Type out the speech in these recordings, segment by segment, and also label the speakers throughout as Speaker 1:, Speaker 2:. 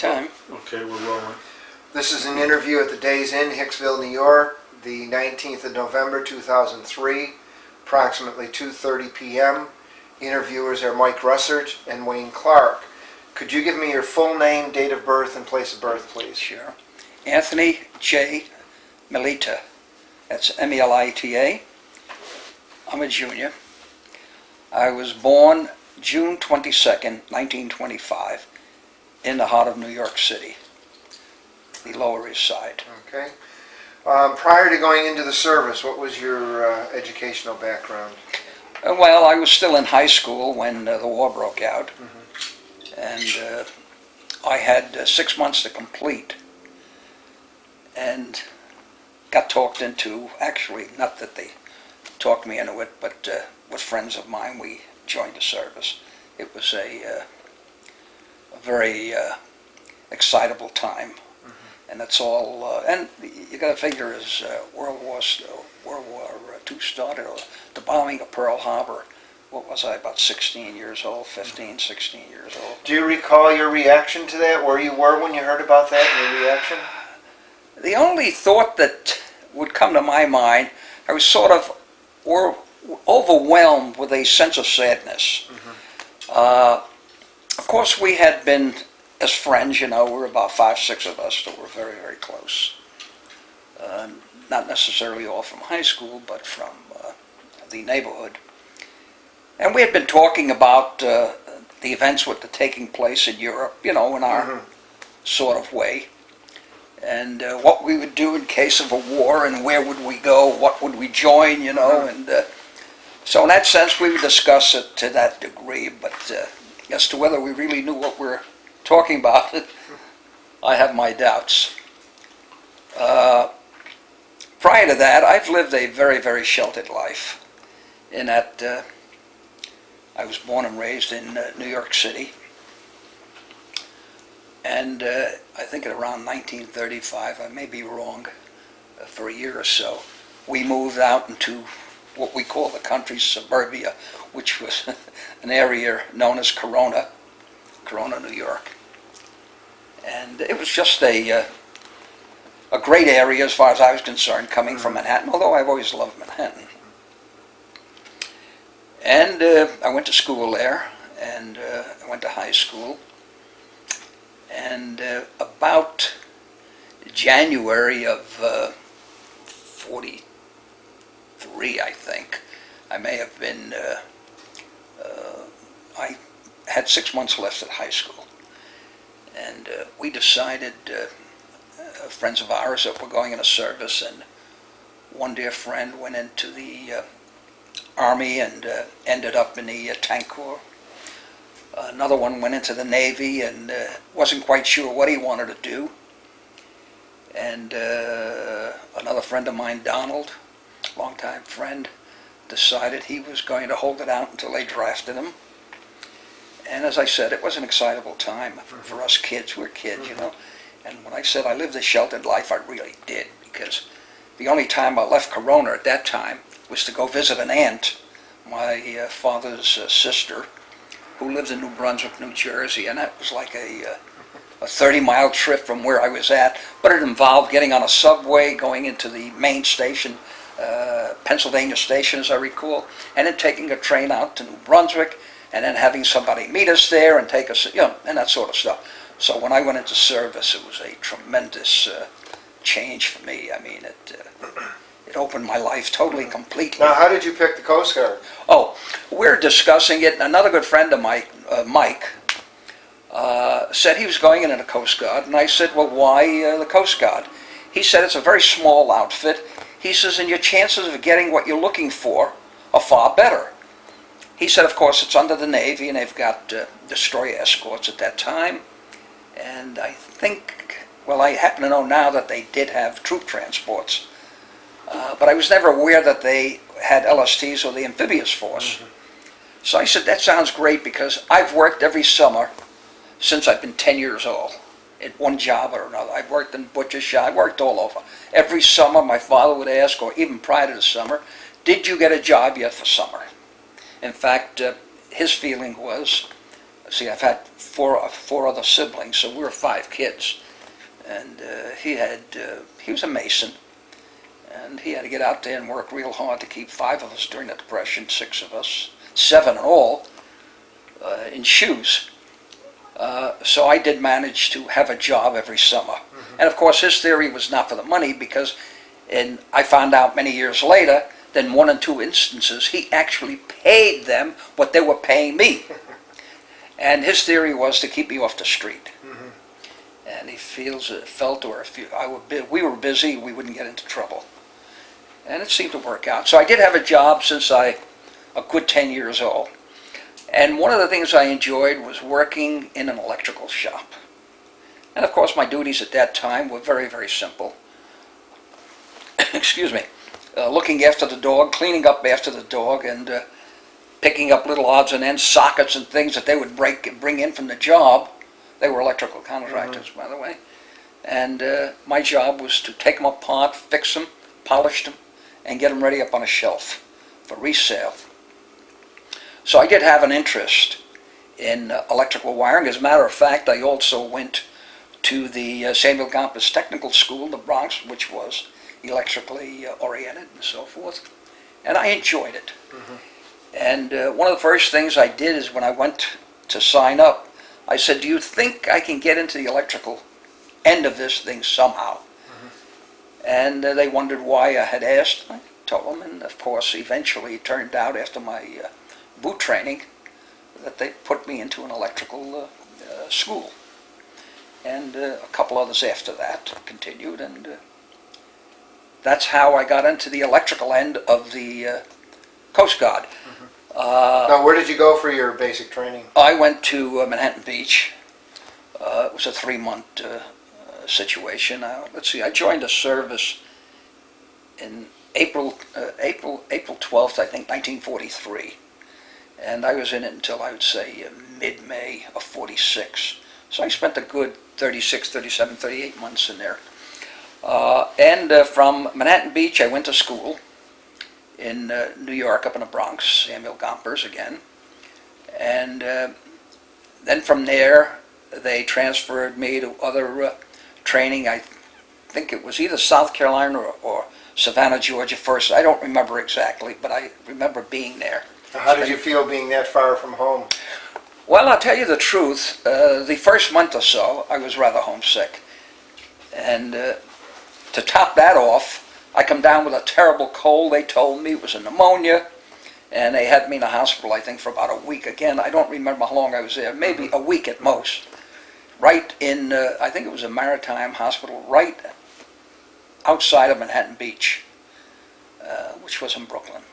Speaker 1: Anytime.
Speaker 2: Okay, we're rolling.
Speaker 3: This is an interview at the Days Inn, Hicksville, New York, the 19th of November, 2003, approximately 2:30 p.m. Interviewers are Mike Russert and Wayne Clark. Could you give me your full name, date of birth, and place of birth, please?
Speaker 1: Sure. Anthony J. Melita. That's M-E-L-I-T-A. I'm a junior. I was born June 22nd, 1925, in the heart of New York City, the Lower East Side.
Speaker 3: Okay. Prior to going into the service, what was your educational background?
Speaker 1: Well, I was still in high school when the war broke out, and I had 6 months to complete, and got talked into, actually, not that they talked me into it, but with friends of mine, we joined the service. It was a very excitable time, and that's all. And you got to figure, as World War II started, or the bombing of Pearl Harbor. What was I, about 16 years old, 15, 16 years old?
Speaker 3: Do you recall your reaction to that, where you were when you heard about that, and your reaction?
Speaker 1: The only thought that would come to my mind, I was sort of overwhelmed with a sense of sadness. Of course, we had been, as friends, we were about 5, 6 of us that were very, very close. Not necessarily all from high school, but from the neighborhood. And we had been talking about the events that were taking place in Europe, in our sort of way. And what we would do in case of a war, and where would we go, what would we join, and so in that sense we would discuss it to that degree, but as to whether we really knew what we were talking about, I have my doubts. Prior to that, I've lived a very, very sheltered life, in that I was born and raised in New York City. And I think at around 1935, I may be wrong, for a year or so, we moved out into what we call the country suburbia, which was an area known as Corona, New York. And it was just a great area as far as I was concerned, coming from Manhattan, although I've always loved Manhattan. And I went to school there, and I went to high school. And about January of 43, I think, I may have been, I had 6 months left at high school. And we decided, friends of ours, that were going into service, and one dear friend went into the Army and ended up in the tank corps. Another one went into the Navy and wasn't quite sure what he wanted to do. And another friend of mine, Donald, longtime friend, decided he was going to hold it out until they drafted him. And as I said, it was an excitable time for us kids. We're kids, And when I said I lived a sheltered life, I really did, because the only time I left Corona at that time was to go visit an aunt, my father's sister, who lived in New Brunswick, New Jersey, and that was like a 30-mile trip from where I was at, but it involved getting on a subway, going into the main station, Pennsylvania Station, as I recall, and then taking a train out to New Brunswick, and then having somebody meet us there and take us, and that sort of stuff. So when I went into service, it was a tremendous change for me. I mean, it opened my life totally, completely.
Speaker 3: Now, how did you pick the Coast Guard?
Speaker 1: Oh, we're discussing it, and another good friend of mine, Mike, said he was going into the Coast Guard, and I said, well, why the Coast Guard? He said it's a very small outfit. He says, and your chances of getting what you're looking for are far better. He said, of course, it's under the Navy, and they've got destroyer escorts at that time, and I think, well, I happen to know now that they did have troop transports. But I was never aware that they had LSTs or the Amphibious Force. So I said, that sounds great, because I've worked every summer since I've been 10 years old at one job or another. I've worked in butcher shop, I worked all over. Every summer my father would ask, or even prior to the summer, did you get a job yet for summer? In fact, his feeling was, see, I've had four other siblings, so we were 5 kids. And he was a mason, and he had to get out there and work real hard to keep 5 of us during the Depression, 6 of us, 7 in all, in shoes. So I did manage to have a job every summer. And of course his theory was not for the money, because I found out many years later that in 1 or 2 instances he actually paid them what they were paying me. And his theory was to keep me off the street. And he felt, or if we were busy, we wouldn't get into trouble. And it seemed to work out. So I did have a job since a good 10 years old. And one of the things I enjoyed was working in an electrical shop. And of course my duties at that time were very, very simple. Excuse me. Looking after the dog, cleaning up after the dog, and picking up little odds and ends, sockets and things that they would bring in from the job. They were electrical contractors, by the way. And my job was to take them apart, fix them, polish them, and get them ready up on a shelf for resale. So I did have an interest in electrical wiring. As a matter of fact, I also went to the Samuel Gompers Technical School in the Bronx, which was electrically oriented and so forth. And I enjoyed it. And one of the first things I did is when I went to sign up, I said, do you think I can get into the electrical end of this thing somehow? And they wondered why I had asked. I told them, and of course eventually it turned out after my boot training that they put me into an electrical school. And a couple others after that continued, and that's how I got into the electrical end of the Coast Guard.
Speaker 3: Now, where did you go for your basic training?
Speaker 1: I went to Manhattan Beach. It was a 3-month situation. Let's see, I joined the service in April 12th, I think, 1943. And I was in it until, I would say, mid-May of 46. So I spent a good 36, 37, 38 months in there. And from Manhattan Beach, I went to school in New York, up in the Bronx, Samuel Gompers again. And then from there, they transferred me to other training. I think it was either South Carolina or Savannah, Georgia first. I don't remember exactly, but I remember being there.
Speaker 3: How did you feel being that far from home?
Speaker 1: Well, I'll tell you the truth. The first month or so, I was rather homesick. And to top that off, I come down with a terrible cold. They told me it was a pneumonia, and they had me in the hospital, I think, for about a week. Again, I don't remember how long I was there, maybe a week at most. Right in, I think it was a maritime hospital, right outside of Manhattan Beach, which was in Brooklyn.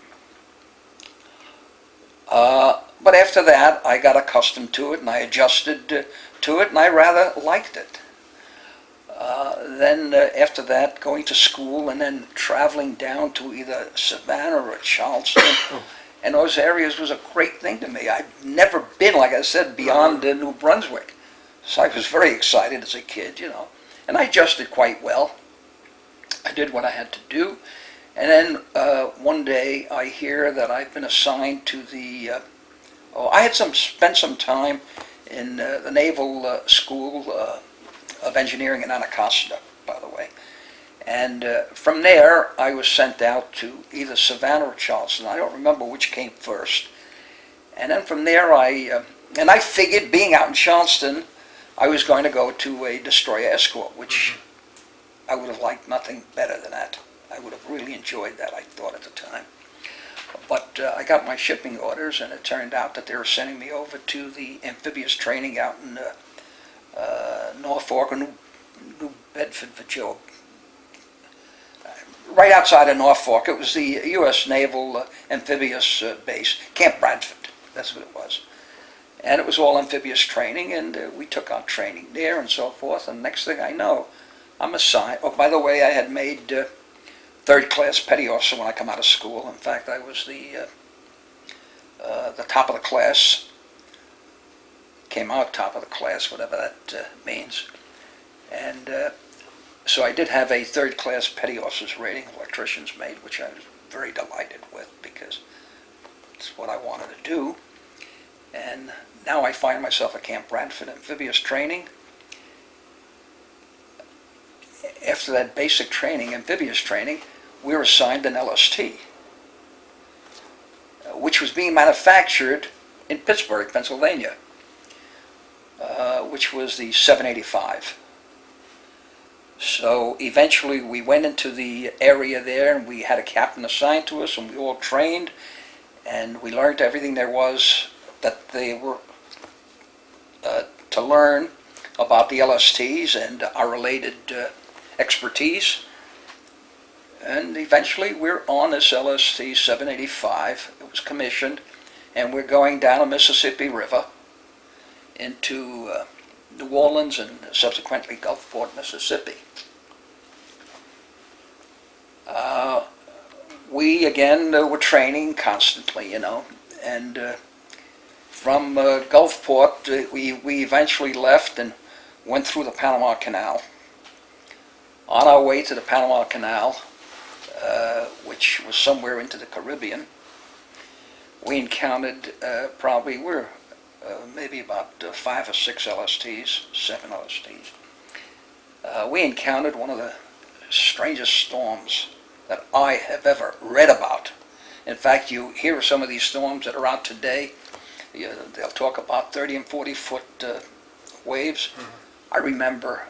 Speaker 1: But after that, I got accustomed to it, and I adjusted to it, and I rather liked it. Then after that, going to school and then traveling down to either Savannah or Charleston, and those areas was a great thing to me. I'd never been, like I said, beyond New Brunswick. So I was very excited as a kid, you know. And I adjusted quite well. I did what I had to do. And then one day I hear that I've been assigned to the, I had spent some time in the Naval School of Engineering in Anacostia, by the way. And from there, I was sent out to either Savannah or Charleston. I don't remember which came first. And then from there, I figured, being out in Charleston, I was going to go to a destroyer escort, which I would have liked nothing better than that. I would have really enjoyed that, I thought at the time. But I got my shipping orders, and it turned out that they were sending me over to the amphibious training out in Norfolk or New Bedford, Virginia. Right outside of Norfolk. It was the U.S. Naval amphibious base, Camp Bradford, that's what it was. And it was all amphibious training, and we took our training there and so forth, and next thing I know, I'm assigned. Oh, by the way, I had made third-class petty officer when I come out of school. In fact, I was the top of the class. Came out top of the class, whatever that means. And so I did have a third-class petty officer's rating, electrician's mate, which I was very delighted with because it's what I wanted to do. And now I find myself at Camp Bradford Amphibious Training. After that basic training, amphibious training, we were assigned an LST, which was being manufactured in Pittsburgh, Pennsylvania, which was the 785. So eventually we went into the area there, and we had a captain assigned to us, and we all trained, and we learned everything there was that they were to learn about the LSTs and our related expertise. And eventually we're on this LST 785. It was commissioned, and we're going down the Mississippi River into New Orleans and subsequently Gulfport, Mississippi. We again were training constantly, and from Gulfport we eventually left and went through the Panama Canal. On our way to the Panama Canal, which was somewhere into the Caribbean, we encountered maybe about 5 or 6 LSTs, 7 LSTs. We encountered one of the strangest storms that I have ever read about. In fact, you hear some of these storms that are out today. They'll talk about 30 and 40 foot waves. Mm-hmm. I remember,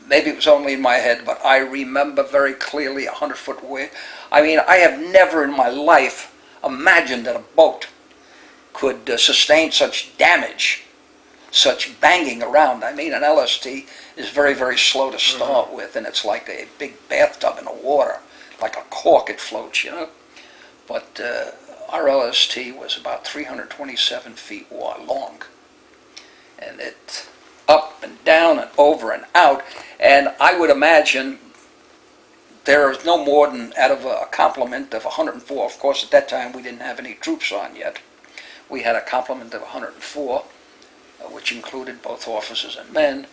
Speaker 1: maybe it was only in my head, but I remember very clearly a 100-foot wave. I mean, I have never in my life imagined that a boat could sustain such damage, such banging around. I mean, an LST is very, very slow to start with, and it's like a big bathtub in the water, like a cork it floats, But our LST was about 327 feet long, and it up and down and over and out, and I would imagine there is no more than out of a complement of 104. Of course, at that time we didn't have any troops on yet. We had a complement of 104, which included both officers and men.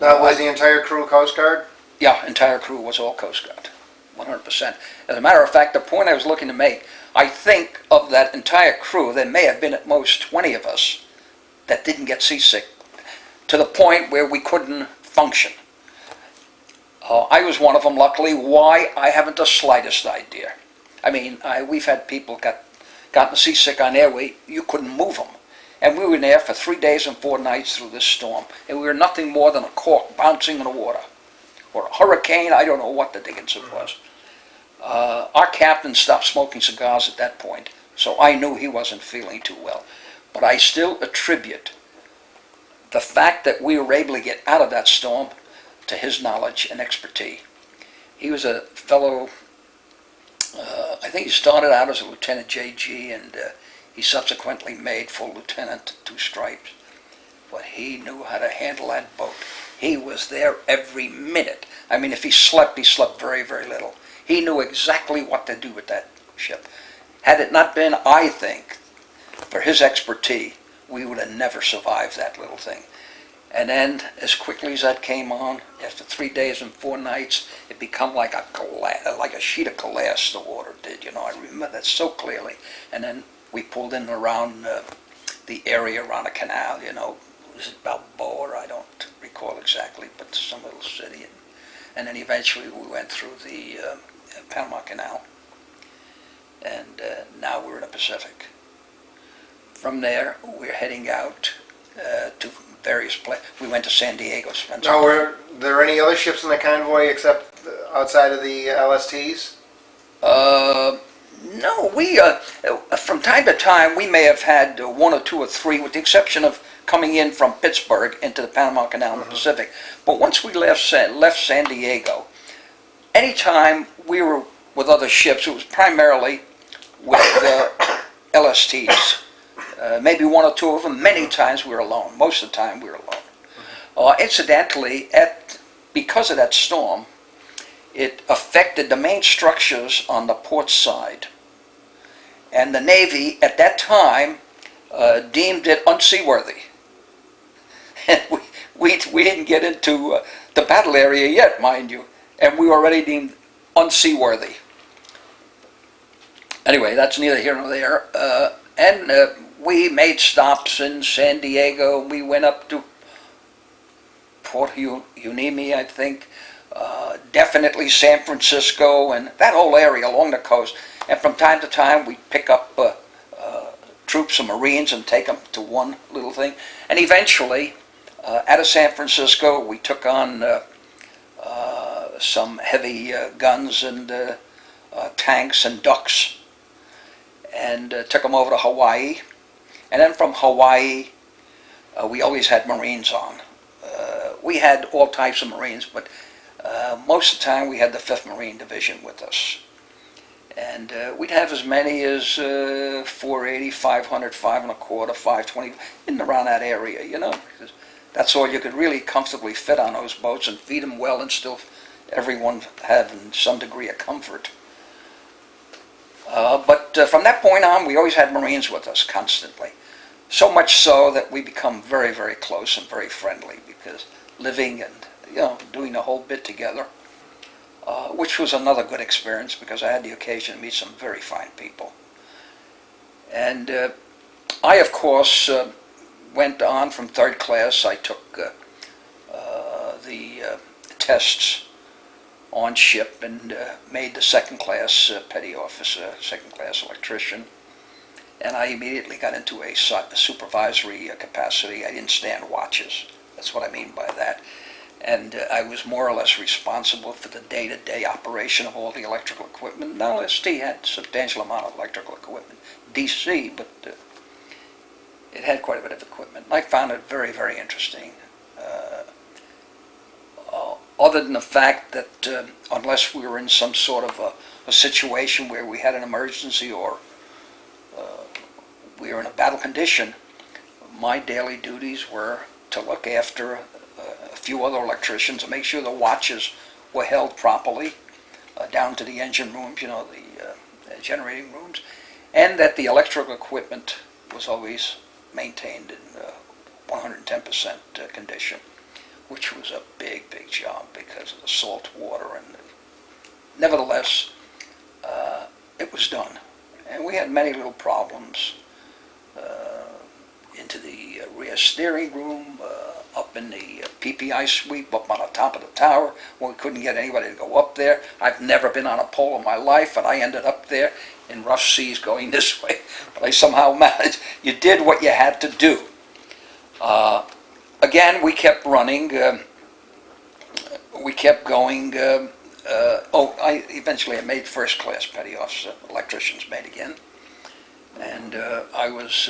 Speaker 3: Now, was the entire crew Coast Guard?
Speaker 1: Yeah, entire crew was all Coast Guard, 100%. As a matter of fact, the point I was looking to make, I think of that entire crew, there may have been at most 20 of us that didn't get seasick, to the point where we couldn't function. I was one of them, luckily. Why? I haven't the slightest idea. I mean, we've had people gotten seasick on airway, you couldn't move them. And we were in there for 3 days and 4 nights through this storm, and we were nothing more than a cork bouncing in the water. Or a hurricane, I don't know what the dickens it was. Our captain stopped smoking cigars at that point, so I knew he wasn't feeling too well. But I still attribute the fact that we were able to get out of that storm to his knowledge and expertise. He was a fellow, I think he started out as a Lieutenant JG, and he subsequently made full lieutenant, 2 stripes. But he knew how to handle that boat. He was there every minute. I mean, if he slept very, very little. He knew exactly what to do with that ship. Had it not been, I think, for his expertise, we would have never survived that little thing. And then, as quickly as that came on, after 3 days and 4 nights, it became like a sheet of glass, the water did, I remember that so clearly. And then we pulled in around the area around a canal, was it Balboa? I don't recall exactly, but some little city. And then eventually we went through the Panama Canal, and now we're in the Pacific. From there, we're heading out to various places. We went to San Diego.
Speaker 3: Now, were there any other ships in the convoy except outside of the LSTs?
Speaker 1: No, we from time to time we may have had 1 or 2 or 3, with the exception of coming in from Pittsburgh into the Panama Canal in the Pacific. But once we left San Diego, anytime we were with other ships, it was primarily with LSTs. Maybe 1 or 2 of them. Many times we were alone. Most of the time we were alone. Incidentally, because of that storm, it affected the main structures on the port side. And the Navy, at that time, deemed it unseaworthy. And we didn't get into the battle area yet, mind you, and we were already deemed unseaworthy. Anyway, that's neither here nor there. And we made stops in San Diego. We went up to Port Unimi, I think, definitely San Francisco, and that whole area along the coast. And from time to time, we'd pick up troops and Marines and take them to one little thing. And eventually, out of San Francisco, we took on some heavy guns and tanks and ducks, and took them over to Hawaii. And then from Hawaii, we always had Marines on. We had all types of Marines, but most of the time we had the 5th Marine Division with us. And we'd have as many as 480, 500, 525, 520, in and around that area, you know. Because that's all you could really comfortably fit on those boats and feed them well and still everyone having some degree of comfort. But from that point on, we always had Marines with us constantly. So much so that we become very, very close and very friendly, because living and, you know, doing the whole bit together, which was another good experience, because I had the occasion to meet some very fine people. And I, of course, went on from 3rd class. I took the tests on ship and made the 2nd class petty officer, 2nd class electrician. And I immediately got into a supervisory capacity. I didn't stand watches. That's what I mean by that. And I was more or less responsible for the day-to-day operation of all the electrical equipment. Now, ST had a substantial amount of electrical equipment, DC, but it had quite a bit of equipment. And I found it very, very interesting. Other than the fact that unless we were in some sort of a situation where we had an emergency or we were in a battle condition, my daily duties were to look after a few other electricians and make sure the watches were held properly, down to the engine rooms, you know, the generating rooms, and that the electrical equipment was always maintained in 110% condition, which was a big, big job because of the salt water. And nevertheless, it was done. And we had many little problems into the rear steering room, up in the PPI sweep, up on the top of the tower, when we couldn't get anybody to go up there. I've never been on a pole in my life, and I ended up there in rough seas going this way. But I somehow managed. You did what you had to do. Again, we kept running. We kept going. I eventually made 1st class petty officer, electrician's mate again. And I was,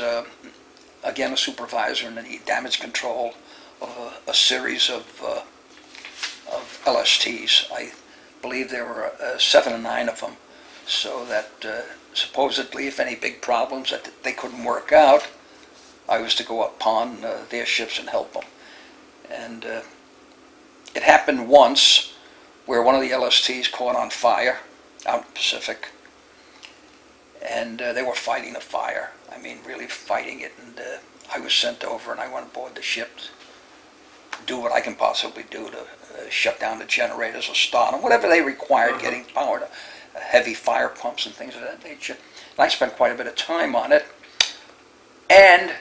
Speaker 1: again, a supervisor in the damage control of a series of LSTs. I believe there were 7 or 9 of them, so that supposedly if any big problems that they couldn't work out, I was to go upon their ships and help them. And it happened once where one of the LSTs caught on fire out in the Pacific, and they were fighting the fire. I mean, really fighting it. And I was sent over, and I went aboard the ship to do what I can possibly do to shut down the generators or start them, whatever they required, getting power to heavy fire pumps and things of that nature. And I spent quite a bit of time on it. And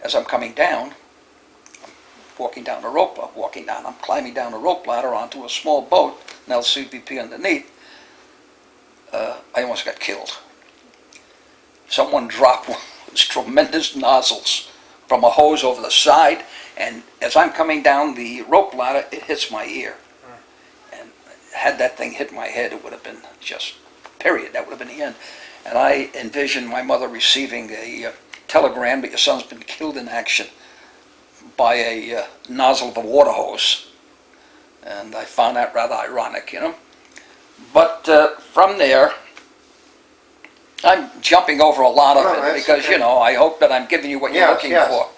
Speaker 1: as I'm coming down, I'm climbing down a rope ladder onto a small boat, an LCVP underneath. I almost got killed. Someone dropped one of those tremendous nozzles from a hose over the side, and as I'm coming down the rope ladder, it hits my ear. And had that thing hit my head, it would have been just, period, that would have been the end. And I envisioned my mother receiving a telegram that your son's been killed in action by a nozzle of a water hose. And I found that rather ironic, you know. But from there, I'm jumping over a lot of it because, okay, you know, I hope that I'm giving you what you're looking for.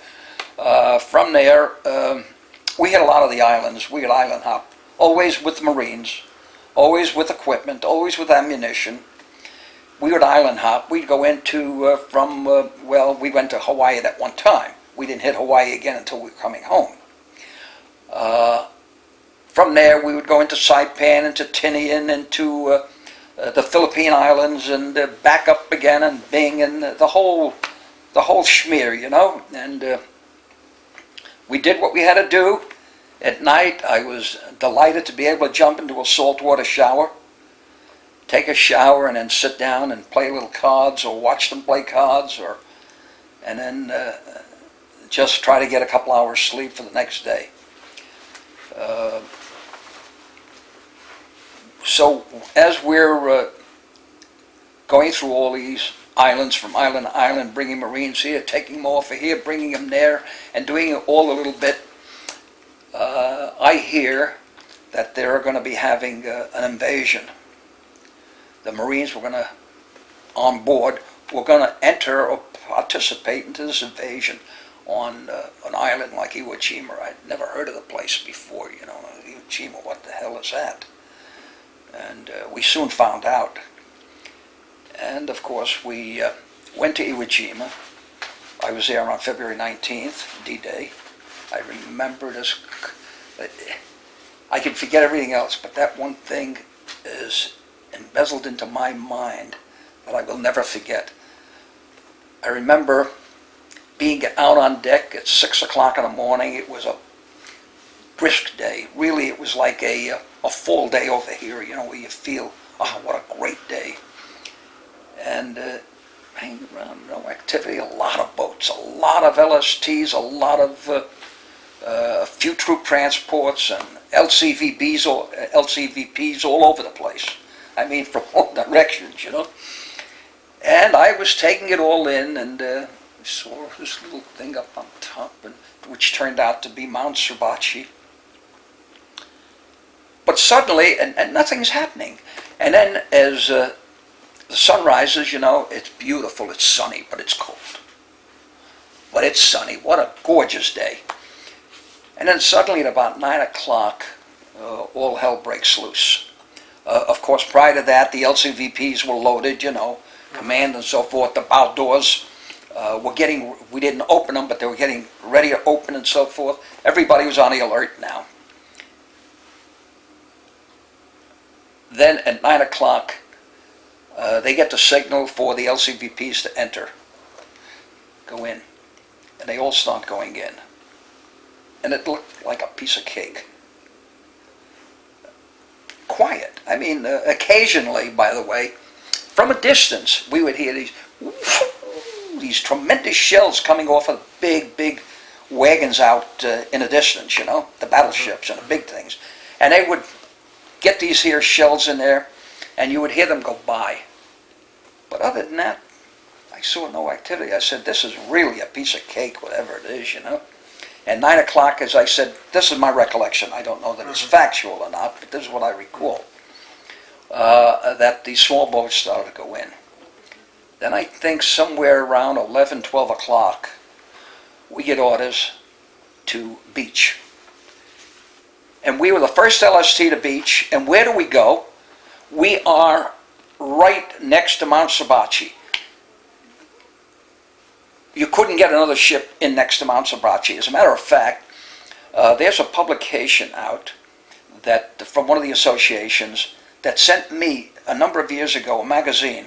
Speaker 1: From there, we hit a lot of the islands. We would island hop, always with Marines, always with equipment, always with ammunition. We would island hop. We'd go into, we went to Hawaii at one time. We didn't hit Hawaii again until we were coming home. From there, we would go into Saipan, into Tinian, into the Philippine Islands, and back up again, and Bing, and the whole the whole schmear, you know, and we did what we had to do. At night, I was delighted to be able to jump into a saltwater shower, take a shower, and then sit down and play a little cards or watch them play cards, and then just try to get a couple hours sleep for the next day. So as we're going through all these islands, from island to island, bringing Marines here, taking them off of here, bringing them there, and doing it all a little bit, I hear that they're going to be having an invasion. The Marines were going to, on board, were going to enter or participate into this invasion on an island like Iwo Jima. I'd never heard of the place before, you know. Iwo Jima, what the hell is that? And we soon found out. And of course, we went to Iwo Jima. I was there on February 19th, D-Day. I remember this. I can forget everything else, but that one thing is embezzled into my mind that I will never forget. I remember being out on deck at 6 o'clock in the morning. It was a brisk day. Really, it was like a full day over here, you know, where you feel, oh, what a great day. And hanging around, no activity, a lot of boats, a lot of LSTs, a lot of a few troop transports and LCVPs all over the place. I mean, from all directions, you know. And I was taking it all in, and saw this little thing up on top, which turned out to be Mount Subachi. But suddenly, and nothing's happening. And then as the sun rises, you know, it's beautiful, it's sunny, but it's cold. But it's sunny, what a gorgeous day. And then suddenly at about 9 o'clock, all hell breaks loose. Of course, prior to that, the LCVPs were loaded, you know, command and so forth. The bow doors we didn't open them, but they were getting ready to open and so forth. Everybody was on the alert now. Then at 9 o'clock, they get the signal for the LCVPs to enter, go in, and they all start going in. And it looked like a piece of cake. Quiet. I mean, occasionally, by the way, from a distance, we would hear these tremendous shells coming off of big wagons out in the distance, you know, the battleships and the big things. And they would get these here shells in there, and you would hear them go by. But other than that, I saw no activity. I said, this is really a piece of cake, whatever it is, you know. And 9 o'clock, as I said, this is my recollection. I don't know that it's factual or not, but this is what I recall. That these small boats started to go in. Then I think somewhere around 11, 12 o'clock, we get orders to beach. And we were the first LST to beach. And where do we go? We are right next to Mount Subachi. You couldn't get another ship in next to Mount Subachi. As a matter of fact, there's a publication out that from one of the associations that sent me a number of years ago a magazine,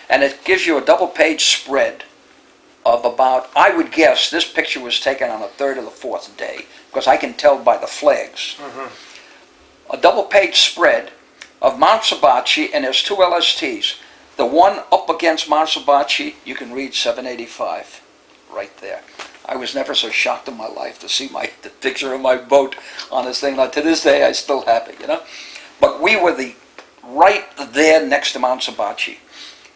Speaker 1: and it gives you a double-page spread of about, I would guess this picture was taken on the third or the fourth day, because I can tell by the flags. A double-page spread of Mount Subachi, and there's two LSTs. The one up against Mount Subachi, you can read 785 right there. I was never so shocked in my life to see the picture of my boat on this thing. Now, to this day, I still have it, you know. But we were right there next to Mount Subachi.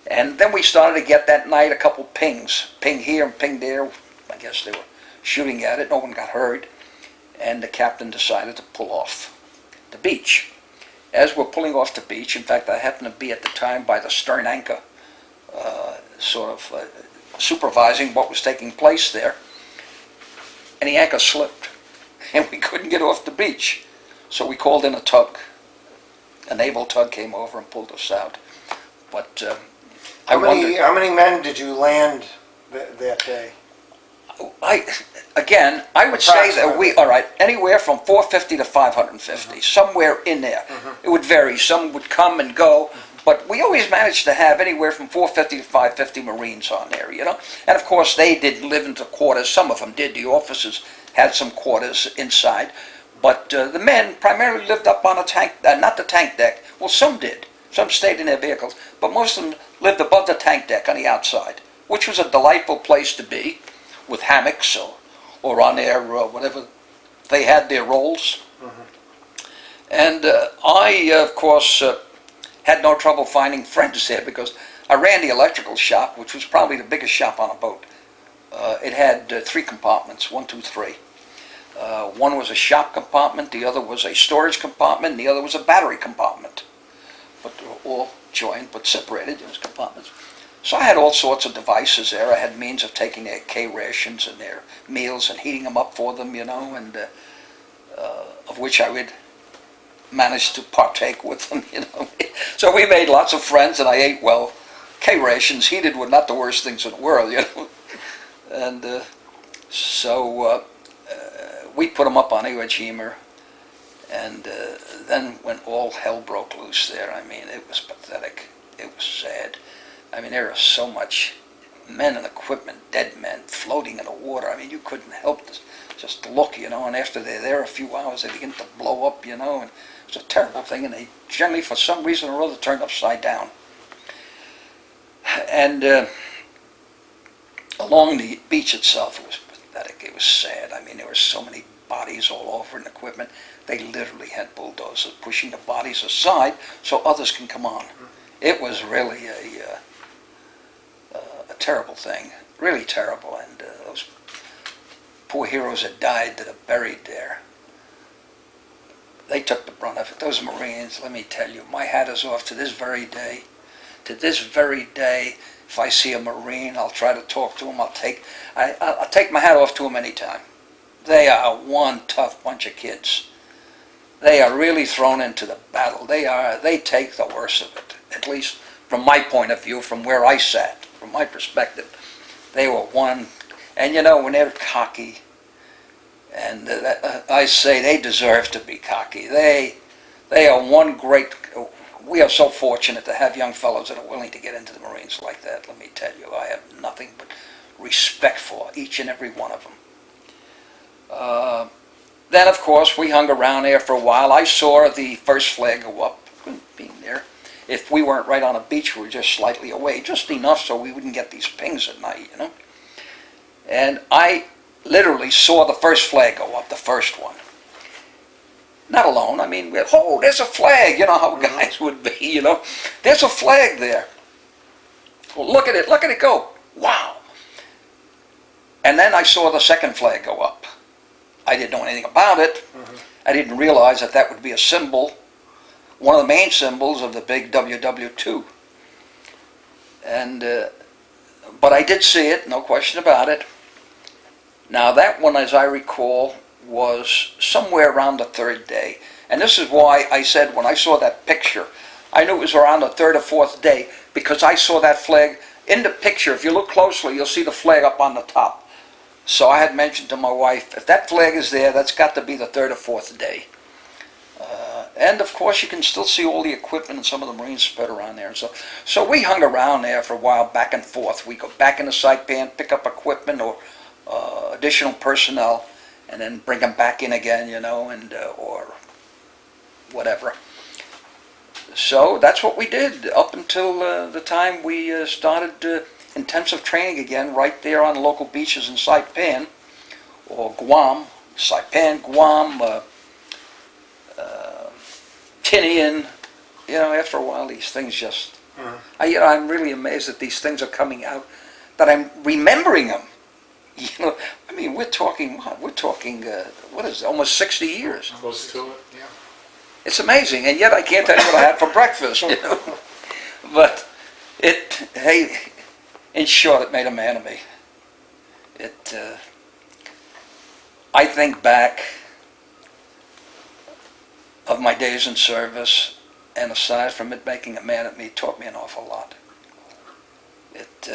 Speaker 1: And then we started to get that night a couple pings. Ping here and ping there. I guess they were shooting at it. No one got hurt. And the captain decided to pull off the beach. As we're pulling off the beach, in fact, I happened to be at the time by the stern anchor, supervising what was taking place there. And the anchor slipped, and we couldn't get off the beach. So we called in a tug. A naval tug came over and pulled us out. But
Speaker 3: how many men did you land that day?
Speaker 1: I would say that anywhere from 450 to 550, somewhere in there. It would vary. Some would come and go, But we always managed to have anywhere from 450 to 550 Marines on there, you know. And of course, they didn't live in the quarters. Some of them did. The officers had some quarters inside. But the men primarily lived up on a tank, not the tank deck. Well, some did. Some stayed in their vehicles. But most of them lived above the tank deck on the outside, which was a delightful place to be, with hammocks or on their, whatever, they had their rolls. And I, of course, had no trouble finding friends there because I ran the electrical shop, which was probably the biggest shop on a boat. It had 3 compartments, 1, 2, 3. One was a shop compartment, the other was a storage compartment, and the other was a battery compartment. But they were all joined but separated, it was compartments. So I had all sorts of devices there. I had means of taking their K rations and their meals and heating them up for them, you know, and of which I would manage to partake with them, you know. So we made lots of friends, and I ate well. K rations, heated, were not the worst things in the world, you know. And so we put them up on Iwo Jima, and then when all hell broke loose there, I mean, it was pathetic. It was sad. I mean, there was so much men and equipment, dead men, floating in the water. I mean, you couldn't help to just look, you know, and after they're there a few hours, they begin to blow up, you know, and it's a terrible thing, and they generally, for some reason or other, turned upside down. And along the beach itself, it was pathetic. It was sad. I mean, there were so many bodies all over and equipment. They literally had bulldozers pushing the bodies aside so others can come on. It was really a terrible thing, really terrible. And those poor heroes that died that are buried there, they took the brunt of it. Those Marines, let me tell you, my hat is off to this very day. To this very day, if I see a Marine, I'll try to talk to him. I'll take my hat off to them anytime. They are one tough bunch of kids. They are really thrown into the battle. They take the worst of it, at least from my point of view, from where I sat, from my perspective. They were one, and you know, when they're cocky, and I say they deserve to be cocky. They are one great. We are so fortunate to have young fellows that are willing to get into the Marines like that. Let me tell you, I have nothing but respect for each and every one of them. Then, of course, we hung around there for a while. I saw the first flag go up, being there. If we weren't right on a beach, we were just slightly away, just enough so we wouldn't get these pings at night, you know. And I literally saw the first flag go up, the first one. Not alone. I mean, oh, there's a flag. You know how guys would be, you know. There's a flag there. Well, look at it go. Wow. And then I saw the second flag go up. I didn't know anything about it. I didn't realize that that would be a symbol, one of the main symbols of the big WW2. And, but I did see it, no question about it. Now that one, as I recall, was somewhere around the 3rd day. And this is why I said when I saw that picture, I knew it was around the 3rd or 4th day, because I saw that flag in the picture. If you look closely, you'll see the flag up on the top. So I had mentioned to my wife, if that flag is there, that's got to be the 3rd or 4th day. And of course, you can still see all the equipment and some of the Marines spread around there. So we hung around there for a while, back and forth. We go back in the Saipan, pick up equipment or additional personnel, and then bring them back in again, you know, and or whatever. So that's what we did up until the time we started intensive training again right there on the local beaches in Saipan, or Guam, Saipan, Guam, Tinian. You know, after a while these things just, I'm really amazed that these things are coming out, that I'm remembering them. You know, I mean, we're talking, what is it, almost 60 years.
Speaker 3: Close to it, yeah.
Speaker 1: It's amazing, and yet I can't tell you what I had for breakfast, you know. But hey, in short, it made a man of me. I think back of my days in service, and aside from it making a man of me, it taught me an awful lot. It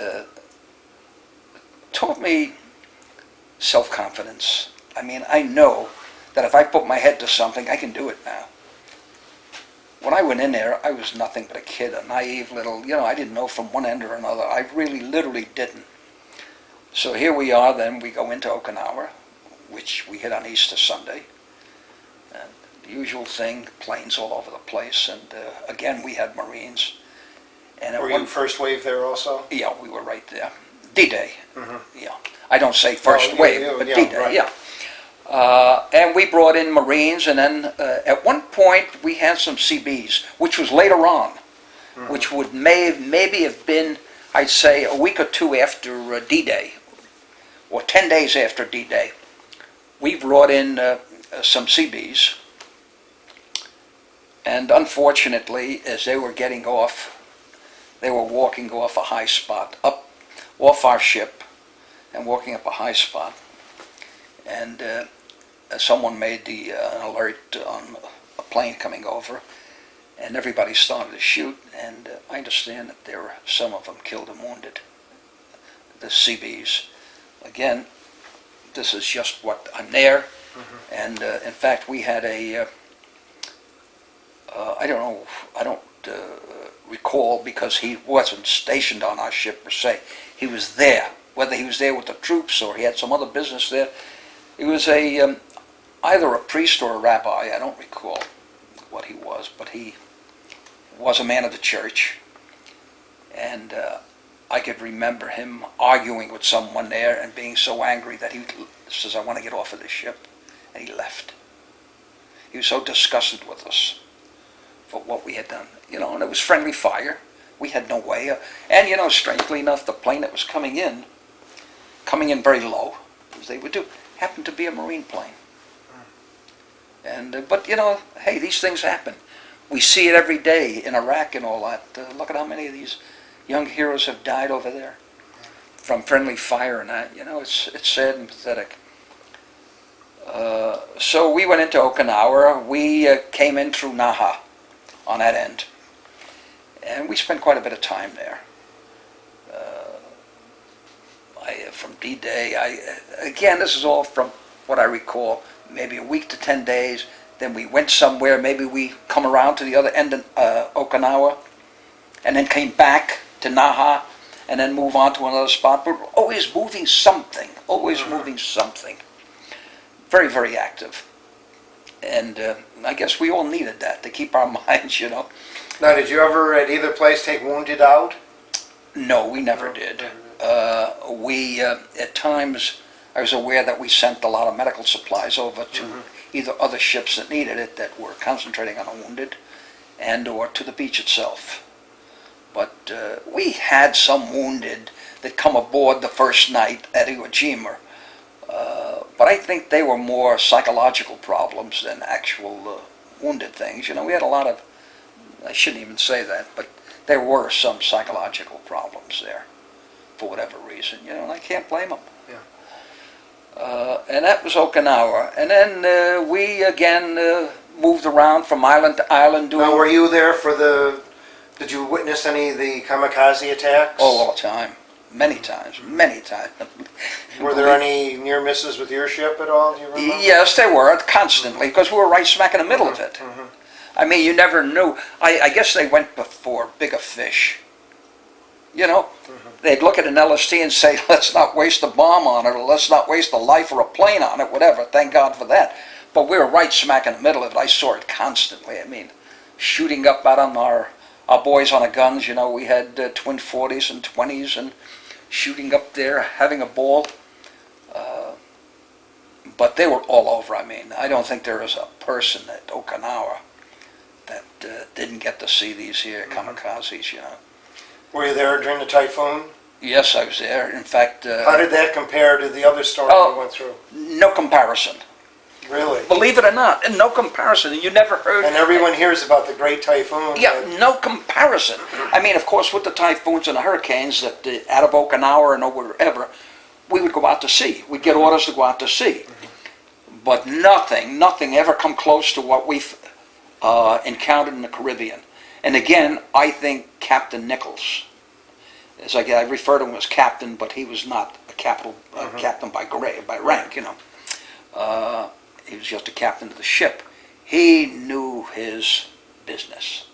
Speaker 1: taught me self-confidence. I mean, I know that if I put my head to something, I can do it now. when I went in there, I was nothing but a kid, a naive little, I didn't know from one end or another. I really, literally didn't. So here we are, then we go into Okinawa, which we hit on Easter Sunday. And the usual thing, planes all over the place, and again, we had Marines. And
Speaker 3: Were you first wave there also?
Speaker 1: Yeah, we were right there. D-Day,
Speaker 3: Mm-hmm.
Speaker 1: yeah. I don't say first wave, but D-Day,
Speaker 3: right.
Speaker 1: yeah. And we brought in Marines, and then at one point we had some CBs, which was later on, which would maybe have been, I'd say, a week or two after D-Day, or 10 days after D-Day. We brought in some CBs, and unfortunately, as they were getting off, they were walking off a high spot, up off our ship, and walking up a high spot. And someone made an alert on a plane coming over, and everybody started to shoot, and I understand that there were some of them killed and wounded, the CBs. Again, this is just what I'm there, and in fact we had a, I don't recall, because he wasn't stationed on our ship per se, he was there, whether he was there with the troops or he had some other business there. He was either a priest or a rabbi, I don't recall what he was, but he was a man of the church, and I could remember him arguing with someone there and being so angry that he says, "I want to get off of this ship," and he left. He was so disgusted with us for what we had done, and it was friendly fire. We had no way, and strangely enough, the plane that was coming in very low, as they would do, happened to be a Marine plane. And but hey, these things happen. We see it every day in Iraq and all that. Look at how many of these young heroes have died over there from friendly fire and that. It's sad and pathetic. So we went into Okinawa. We came in through Naha on that end, and we spent quite a bit of time there. From D-Day, again, this is all from what I recall, maybe a week to 10 days. Then we went somewhere, maybe we come around to the other end of Okinawa, and then came back to Naha, and then move on to another spot. But always moving something, Very, very active. And I guess we all needed that to keep our minds,
Speaker 3: Now, did you ever at either place take wounded out?
Speaker 1: No, we never did. We, at times, I was aware that we sent a lot of medical supplies over to either other ships that needed it, that were concentrating on the wounded, and or to the beach itself. But we had some wounded that come aboard the first night at Iwo Jima. But I think they were more psychological problems than actual wounded things. We had a lot of, I shouldn't even say that, but there were some psychological problems there, for whatever reason, and I can't blame them. And that was Okinawa. And then we again moved around from island to island.
Speaker 3: Now, were you there for did you witness any of the kamikaze attacks?
Speaker 1: Oh, all the time. Many times.
Speaker 3: Were there any near misses with your ship at all, do you remember?
Speaker 1: Yes, there were, constantly, because we were right smack in the middle of it. I mean, you never knew. I guess they went before bigger fish. They'd look at an LST and say, let's not waste a bomb on it, or let's not waste a life or a plane on it, whatever. Thank God for that. But we were right smack in the middle of it. I saw it constantly. I mean, shooting up out on our boys on the guns. We had twin 40s and 20s, and shooting up there, having a ball. But they were all over. I mean, I don't think there is a person at Okinawa that didn't get to see these here kamikazes,
Speaker 3: Were you there during the typhoon?
Speaker 1: Yes, I was there. In fact...
Speaker 3: How did that compare to the other storm you went through?
Speaker 1: No comparison.
Speaker 3: Really?
Speaker 1: Believe it or not, and no comparison. You never heard...
Speaker 3: And everyone hears about the Great Typhoon.
Speaker 1: Yeah, no comparison. I mean, of course, with the typhoons and the hurricanes that out of Okinawa or wherever, we would go out to sea. We'd get orders to go out to sea. But nothing ever come close to what we've encountered in the Caribbean. And again, I think Captain Nichols, as I refer to him as captain, but he was not a captain by rank, He was just a captain of the ship. He knew his business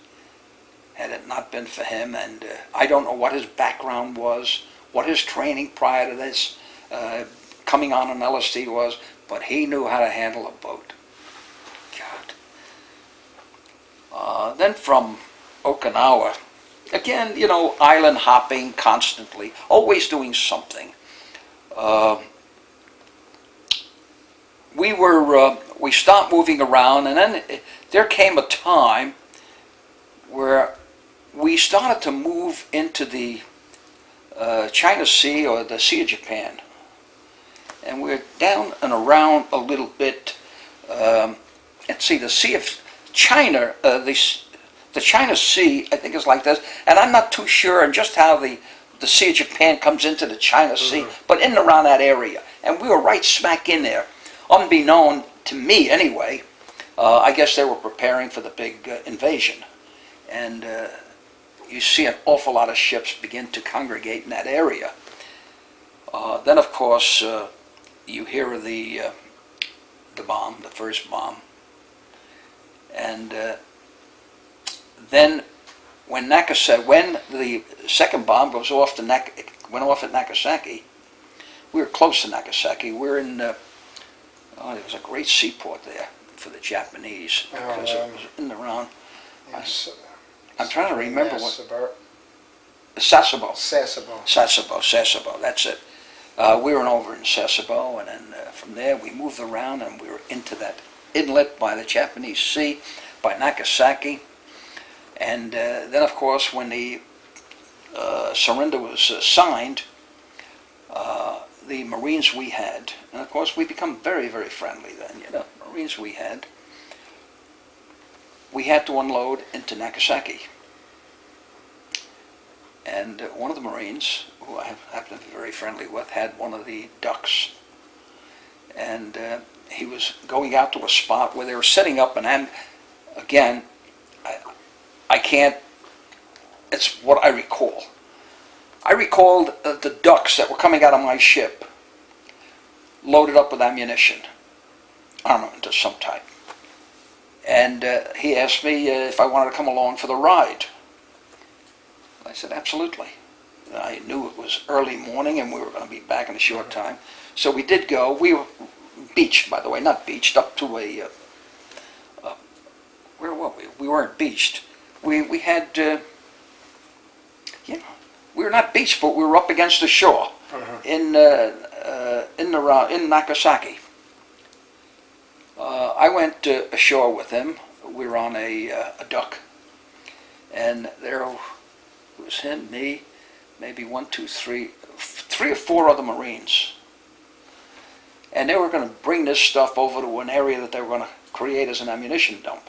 Speaker 1: had it not been for him. And I don't know what his background was, what his training prior to this, coming on an LSD was, but he knew how to handle a boat. God. Then from Okinawa, again, you know, island hopping constantly, always doing something. We stopped moving around, and then there came a time where we started to move into the China Sea, or the Sea of Japan. And we're down and around a little bit. Let's see, the Sea of China, the China Sea, I think is like this. And I'm not too sure on just how the Sea of Japan comes into the China Sea, but in and around that area. And we were right smack in there. Unbeknown to me anyway, I guess they were preparing for the big invasion. And you see an awful lot of ships begin to congregate in that area. Then, of course, you hear of the bomb, the first bomb. And then when the second bomb went off at Nagasaki, we were close to Nagasaki. We're in, there was a great seaport there for the Japanese, because it was in and around.
Speaker 3: Yes.
Speaker 1: I'm trying to remember
Speaker 3: Yes,
Speaker 1: what. Sasebo.
Speaker 3: Sasebo.
Speaker 1: Sasebo, that's it. We were over in Sasebo, and then from there we moved around, and we were into that inlet by the Japanese Sea, by Nagasaki. And then, of course, when the surrender was signed, the Marines we had, and of course we become very, very friendly then, you know, Marines we had to unload into Nagasaki. And one of the Marines, who I happen to be very friendly with, had one of the ducks. And he was going out to a spot where they were setting up again, I can't, it's what I recall. I recalled the ducks that were coming out of my ship, loaded up with ammunition, armament of some type. And he asked me if I wanted to come along for the ride. I said, absolutely. I knew it was early morning and we were going to be back in a short time. So we did go. We were beached, by the way, not beached, up to a, where were we? We weren't beached. We had, we were not beached, but we were up against the shore in Nagasaki. I went ashore with him. We were on a duck, and there was him, me, maybe three or four other Marines. And they were going to bring this stuff over to an area that they were going to create as an ammunition dump.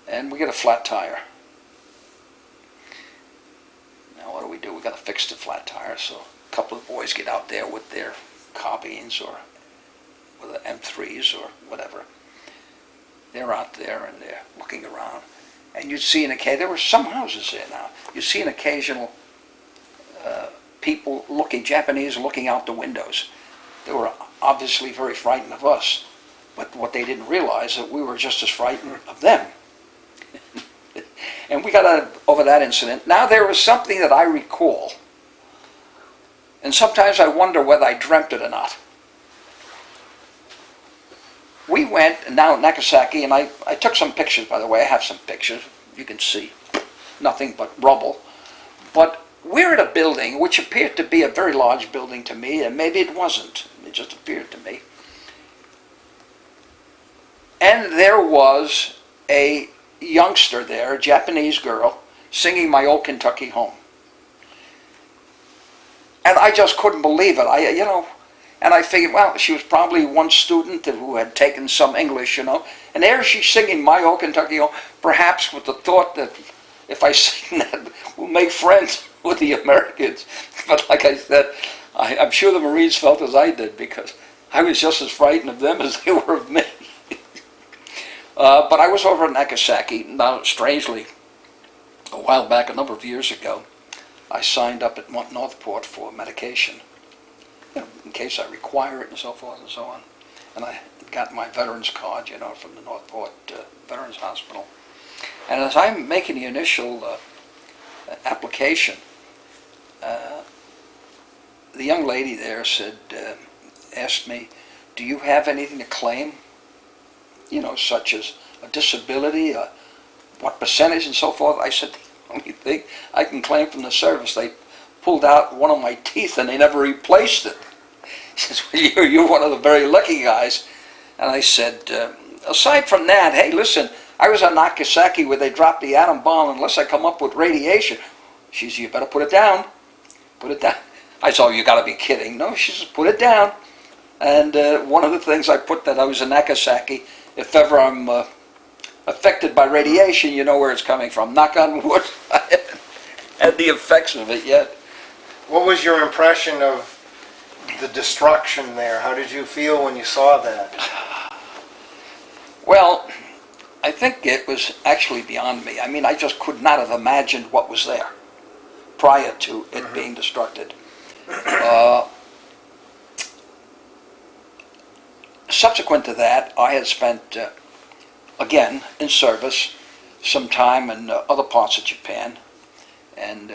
Speaker 1: And we get a flat tire. Now what do? We got to fix the flat tire. So a couple of boys get out there with their carbines or with the M3s or whatever. They're out there and they're looking around. And you'd see there were some houses there now. You see an occasional people Japanese looking out the windows. They were obviously very frightened of us. But what they didn't realize that we were just as frightened of them. And we got over that incident. Now there was something that I recall. And sometimes I wonder whether I dreamt it or not. We went, now at Nagasaki, and I took some pictures, by the way. I have some pictures. You can see nothing but rubble. But we're at a building which appeared to be a very large building to me, and maybe it wasn't. It just appeared to me. And there was a youngster there, a Japanese girl, singing My Old Kentucky Home. And I just couldn't believe it. And I figured, well, she was probably one student who had taken some English, and there she's singing My Old Kentucky Home, perhaps with the thought that if I sing that, we'll make friends with the Americans. But like I said, I'm sure the Marines felt as I did, because I was just as frightened of them as they were of me. But I was over in Nagasaki. Now, strangely, a while back, a number of years ago, I signed up at Northport for medication, in case I require it and so forth and so on. And I got my veterans card, from the Northport Veterans Hospital. And as I'm making the initial application, the young lady there asked me, do you have anything to claim? You know, such as a disability, what percentage and so forth. I said, the only thing I can claim from the service, they pulled out one of my teeth and they never replaced it. She says, well, you're one of the very lucky guys. And I said, aside from that, hey, listen, I was on Nagasaki where they dropped the atom bomb. Unless I come up with radiation. She said, you better put it down. Put it down. I said, oh, you got to be kidding. No, she says, put it down. And one of the things I put that I was in Nagasaki, if ever I'm affected by radiation, you know where it's coming from. Knock on wood. I haven't had the effects of it yet.
Speaker 3: What was your impression of the destruction there? How did you feel when you saw that?
Speaker 1: Well, I think it was actually beyond me. I mean, I just could not have imagined what was there prior to it being destructed. Subsequent to that, I had spent, again, in service, some time in other parts of Japan. And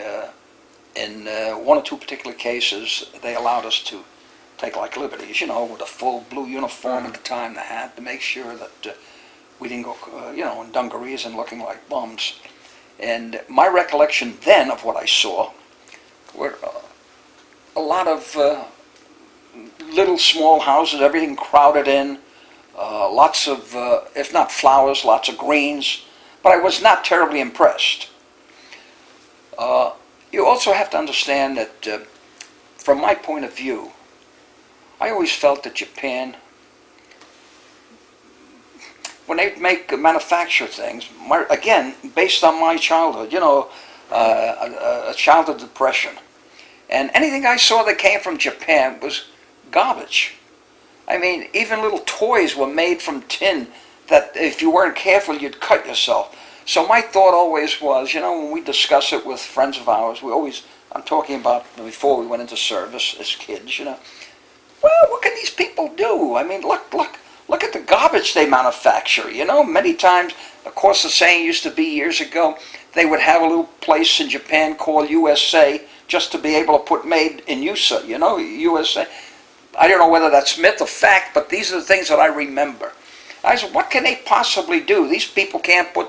Speaker 1: in one or two particular cases, they allowed us to take like liberties, you know, with a full blue uniform at the time, the hat, to make sure that we didn't go, you know, in dungarees and looking like bums. And my recollection then of what I saw were a lot of little small houses, everything crowded in, lots of, if not flowers, lots of greens, but I was not terribly impressed. You also have to understand that, from my point of view, I always felt that Japan, when they manufacture things, again, based on my childhood, you know, a childhood depression, and anything I saw that came from Japan was garbage. I mean, even little toys were made from tin that if you weren't careful, you'd cut yourself. So my thought always was, you know, when we discuss it with friends of ours, we always, I'm talking about before we went into service as kids, you know, well, what can these people do? I mean, look at the garbage they manufacture, you know. Many times, of course, the saying used to be years ago, they would have a little place in Japan called USA just to be able to put made in USA, you know, USA. I don't know whether that's myth or fact, but these are the things that I remember. I said, what can they possibly do? These people can't put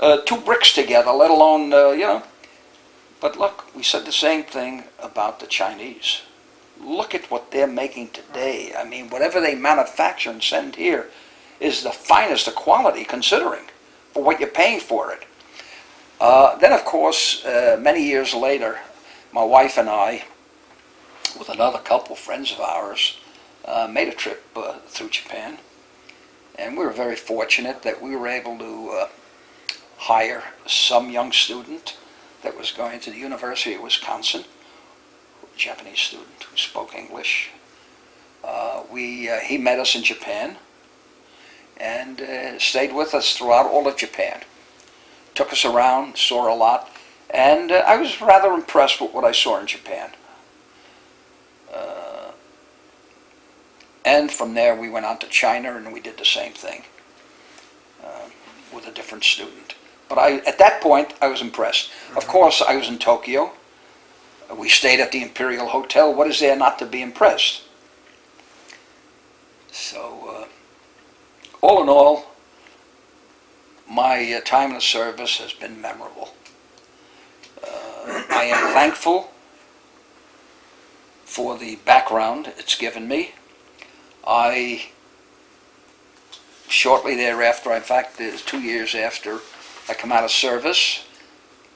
Speaker 1: 2 bricks together, let alone, you know. But look, we said the same thing about the Chinese. Look at what they're making today. I mean, whatever they manufacture and send here is the finest of quality, considering for what you're paying for it. Then, of course, many years later, my wife and I, with another couple friends of ours, made a trip through Japan. And we were very fortunate that we were able to hire some young student that was going to the University of Wisconsin, a Japanese student who spoke English. He met us in Japan and stayed with us throughout all of Japan. Took us around, saw a lot, and I was rather impressed with what I saw in Japan. And from there we went on to China and we did the same thing with a different student. But at that point I was impressed. Of course, I was in Tokyo. We stayed at the Imperial Hotel. What is there not to be impressed? So, all in all, my time in the service has been memorable. I am thankful for the background it's given me. Shortly thereafter, in fact, 2 years after I come out of service,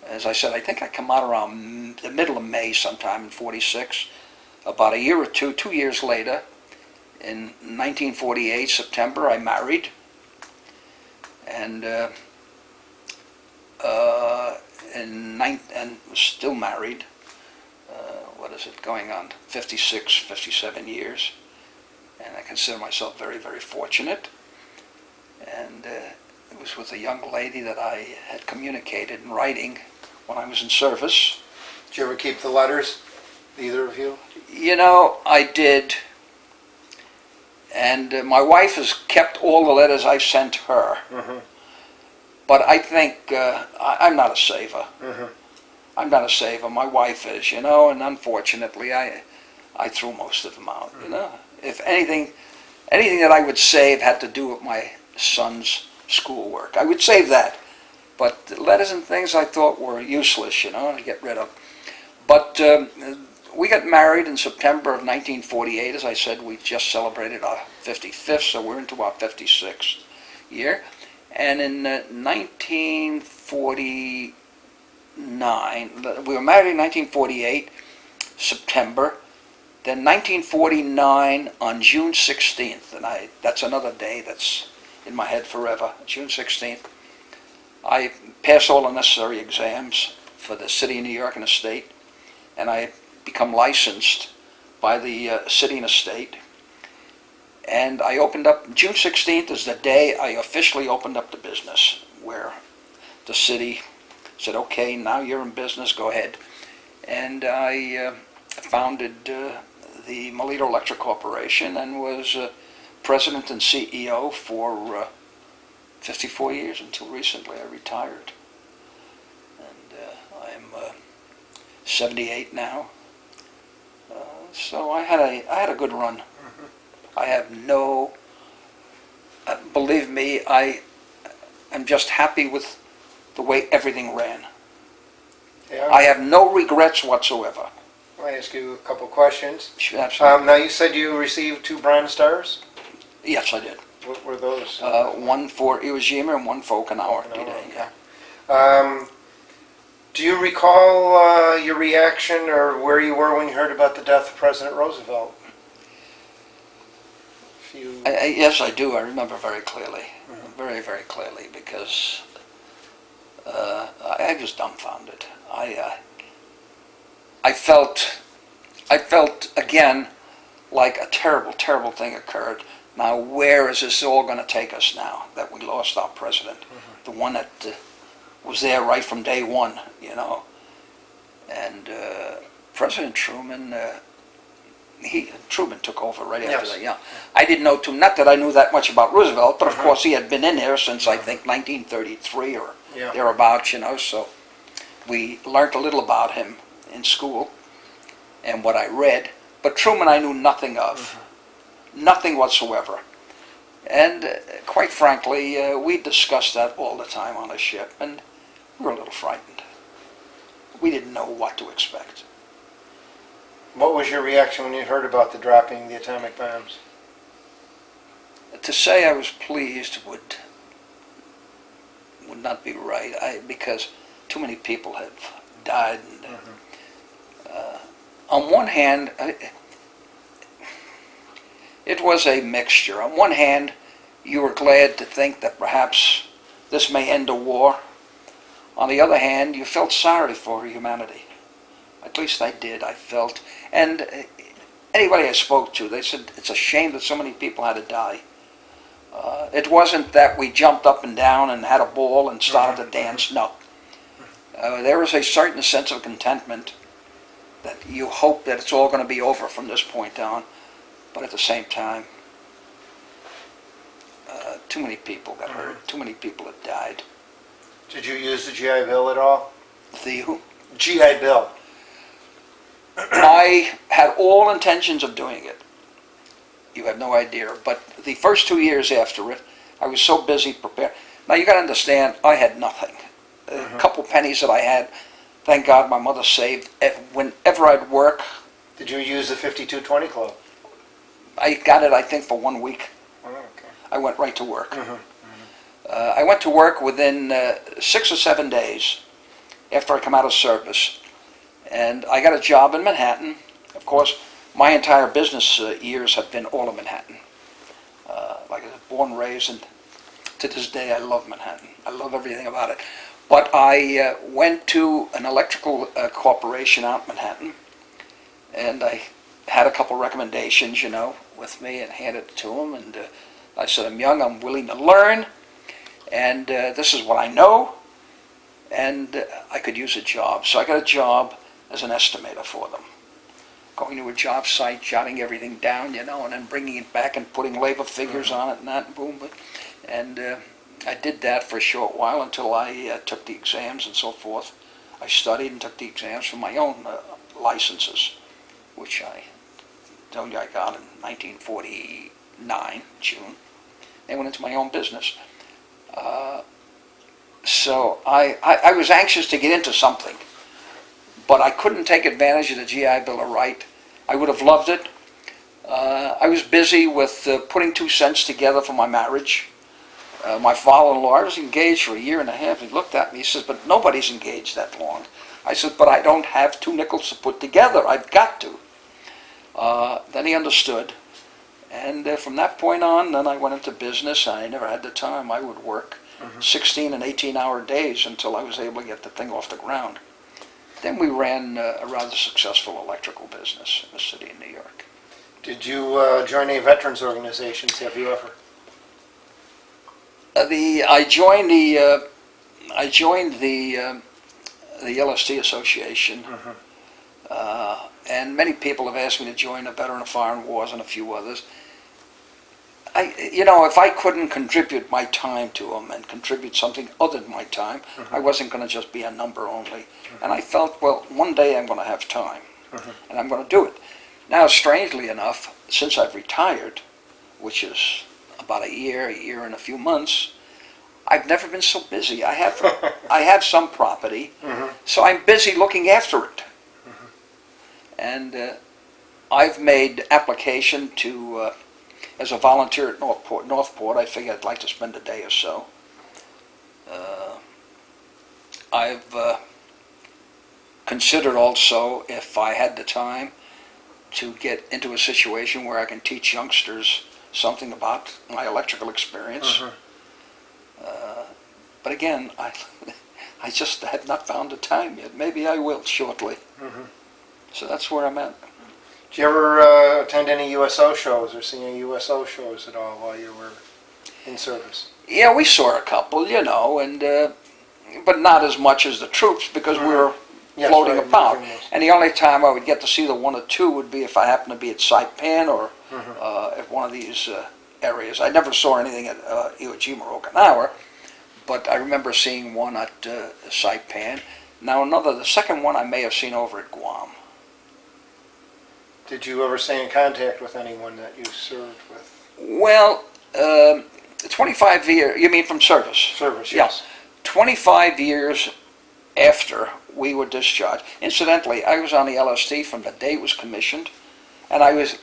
Speaker 1: as I said, I think I come out around the middle of May sometime in '46. About a year or 2 years later, in 1948, September, I married. And and was still married. What is it, going on 56, 57 years. And I consider myself very, very fortunate. And it was with a young lady that I had communicated in writing when I was in service.
Speaker 3: Did you ever keep the letters, either of you?
Speaker 1: You know, I did. And my wife has kept all the letters I sent her. But I think I'm not a saver.
Speaker 3: Mm-hmm.
Speaker 1: I'm not a saver. My wife is, you know, and unfortunately, I threw most of them out. You know, if anything that I would save had to do with my son's schoolwork, I would save that. But letters and things I thought were useless, you know, to get rid of. But we got married in September of 1948. As I said, we just celebrated our 55th, so we're into our 56th year. And in 1949, we were married in 1948, September. Then 1949 on June 16th, and that's another day that's in my head forever, June 16th, I passed all the necessary exams for the city of New York and the state, and I become licensed by the city and the state. And I opened up, June 16th is the day I officially opened up the business, where the city said, okay, now you're in business, go ahead. And I founded the Melita Electric Corporation and was president and CEO for 54 years until recently I retired. And I'm 78 now. So I had a good run.
Speaker 3: Mm-hmm.
Speaker 1: I have no, believe me, I'm just happy with the way everything ran.
Speaker 3: Yeah,
Speaker 1: I have no regrets whatsoever.
Speaker 3: I'll ask you a couple questions.
Speaker 1: Absolutely.
Speaker 3: Now, you said you received 2 Bronze Stars?
Speaker 1: Yes, I did.
Speaker 3: What were those?
Speaker 1: One for Iwo Jima and one for Okinawa.
Speaker 3: Okay. Do you recall your reaction or where you were when you heard about the death of President Roosevelt?
Speaker 1: Yes, I do. I remember very clearly, very, very clearly, because I was dumbfounded. I felt again like a terrible, terrible thing occurred. Now, where is this all going to take us now that we lost our president, the one that was there right from day one, you know? And President Truman, Truman took over right after that. Yeah, I didn't know too. Not that I knew that much about Roosevelt, but of course he had been in there since I think 1933 or thereabouts, you know. So we learned a little about him in school and what I read. But Truman I knew nothing of, nothing whatsoever. And quite frankly, we discussed that all the time on the ship, and we were a little frightened. We didn't know what to expect.
Speaker 3: What was your reaction when you heard about the dropping the atomic bombs?
Speaker 1: To say I was pleased would not be right, because too many people have died. And, on one hand, it was a mixture. On one hand, you were glad to think that perhaps this may end a war. On the other hand, you felt sorry for humanity. At least I did. I felt, and anybody I spoke to, they said it's a shame that so many people had to die. It wasn't that we jumped up and down and had a ball and started to dance. No. There was a certain sense of contentment that you hope that it's all going to be over from this point on. But at the same time, too many people got hurt. Too many people had died.
Speaker 3: Did you use the GI Bill at all?
Speaker 1: The who?
Speaker 3: GI Bill.
Speaker 1: I had all intentions of doing it. You have no idea. But the first 2 years after it, I was so busy preparing. Now you got to understand, I had nothing. A couple pennies that I had, thank God my mother saved. Whenever I'd work.
Speaker 3: Did you use the 5220 Club?
Speaker 1: I got it, I think, for 1 week.
Speaker 3: Oh, okay.
Speaker 1: I went right to work. I went to work within 6 or 7 days after I come out of service. And I got a job in Manhattan. Of course, my entire business years have been all in Manhattan. Like I was born and raised, and to this day I love Manhattan. I love everything about it. But I went to an electrical corporation out in Manhattan, and I had a couple recommendations, you know, with me, and handed it to them. And I said, I'm young, I'm willing to learn, and this is what I know, and I could use a job. So I got a job as an estimator for them, going to a job site, jotting everything down, you know, and then bringing it back and putting labor figures on it and that, and boom. And I did that for a short while until I took the exams and so forth. I studied and took the exams for my own licenses, which I told you I got in 1949, June. Then went into my own business. So I was anxious to get into something, but I couldn't take advantage of the GI Bill of Right. I would have loved it. I was busy with putting 2 cents together for my marriage. My father-in-law, I was engaged for a year and a half. He looked at me, he says, but nobody's engaged that long. I said, but I don't have 2 nickels to put together. I've got to. Then he understood. And from that point on, then I went into business. I never had the time. I would work 16 and 18-hour days until I was able to get the thing off the ground. Then we ran a rather successful electrical business in the city of New York.
Speaker 3: Did you join any veterans organizations? Have you ever?
Speaker 1: I joined the LST Association, and many people have asked me to join a Veteran of Foreign Wars and a few others. If I couldn't contribute my time to them and contribute something other than my time, I wasn't going to just be a number only. And I felt, well, one day I'm going to have time, and I'm going to do it. Now, strangely enough, since I've retired, which is about a year and a few months, I've never been so busy. I have some property, so I'm busy looking after it. And I've made application to, as a volunteer at Northport, I figured I'd like to spend a day or so. I've considered also, if I had the time, to get into a situation where I can teach youngsters something about my electrical experience. But again, I just have not found the time yet. Maybe I will shortly. So that's where I'm at.
Speaker 3: Did you ever attend any USO shows or see any USO shows at all while you were in service?
Speaker 1: Yeah, we saw a couple, and but not as much as the troops because we were floating about. And the only time I would get to see the 1 or 2 would be if I happened to be at Saipan or at one of these areas. I never saw anything at Iwo Jima or Okinawa, but I remember seeing one at Saipan. Now the second one I may have seen over at Guam.
Speaker 3: Did you ever stay in contact with anyone that you served with?
Speaker 1: Well, 25 years, you mean from service?
Speaker 3: Service, yes.
Speaker 1: Yeah. 25 years after we were discharged. Incidentally, I was on the LST from the day it was commissioned, and I was,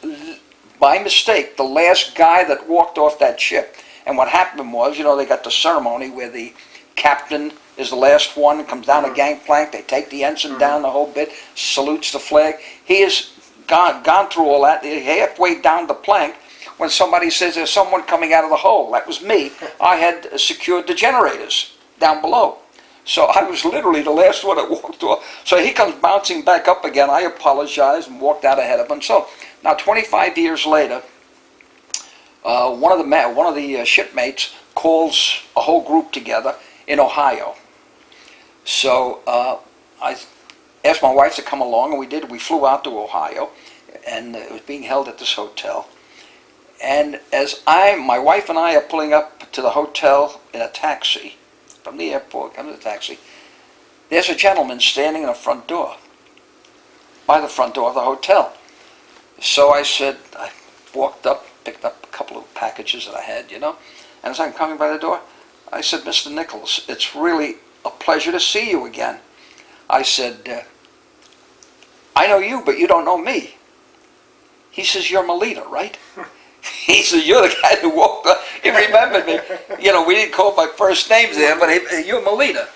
Speaker 1: by mistake, the last guy that walked off that ship. And what happened was, they got the ceremony where the captain is the last one, comes down the gangplank, they take the ensign down the whole bit, salutes the flag. He has gone through all that, halfway down the plank, when somebody says there's someone coming out of the hole. That was me. I had secured the generators down below. So I was literally the last one that walked off. So he comes bouncing back up again. I apologized and walked out ahead of him. So now 25 years later, one of the shipmates calls a whole group together in Ohio. So I asked my wife to come along, and we did. We flew out to Ohio, and it was being held at this hotel. And as my wife and I are pulling up to the hotel in a taxi, from the airport, come to the taxi, there's a gentleman standing in the front door, by the front door of the hotel. So I walked up, picked up a couple of packages that I had, and as I'm coming by the door, I said, Mr. Nichols, it's really a pleasure to see you again. I said, I know you, but you don't know me. He says, you're Melita, right? He says, you're the guy who walked up. He remembered me. We didn't call my first names there, but you're Melita.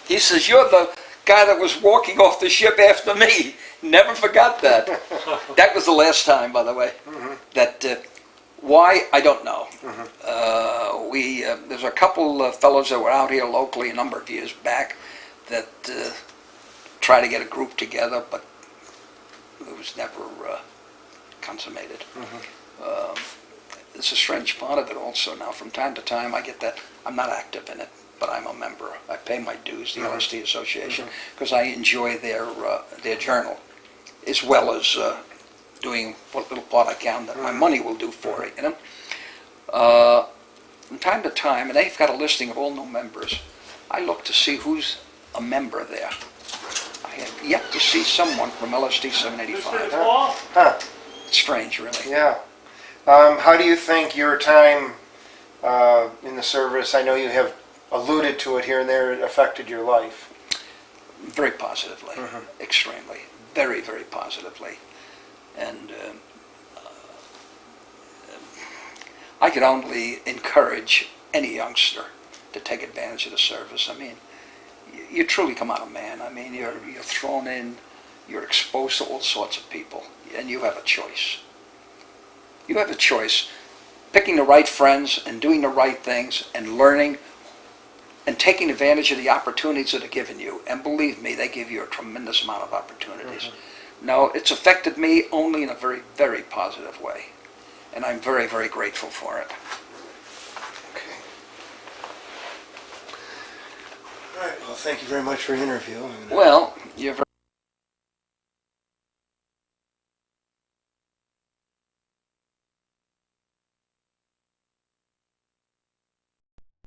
Speaker 1: He says, you're the guy that was walking off the ship after me. Never forgot that. That was the last time, by the way. Why, I don't know. There's a couple of fellows that were out here locally a number of years back that tried to get a group together, but it was never consummated. It's a strange part of it also now. From time to time I get that. I'm not active in it, but I'm a member. I pay my dues, the LST Association, because I enjoy their journal, as well as doing what little part I can that my money will do for it, from time to time, and they've got a listing of all new members, I look to see who's a member there. I have yet to see someone from LSD 785.
Speaker 3: Huh.
Speaker 1: It's strange, really.
Speaker 3: Yeah. How do you think your time in the service, I know you have alluded to it here and there, it affected your life?
Speaker 1: Very positively, extremely, very, very positively. And I could only encourage any youngster to take advantage of the service. I mean, you truly come out a man. I mean, you're thrown in, you're exposed to all sorts of people, and you have a choice. You have a choice, picking the right friends and doing the right things and learning and taking advantage of the opportunities that are given you. And believe me, they give you a tremendous amount of opportunities. Now, it's affected me only in a very, very positive way. And I'm very, very grateful for it.
Speaker 3: Okay. All right, well, thank you very much for your interview.
Speaker 1: Well, you're very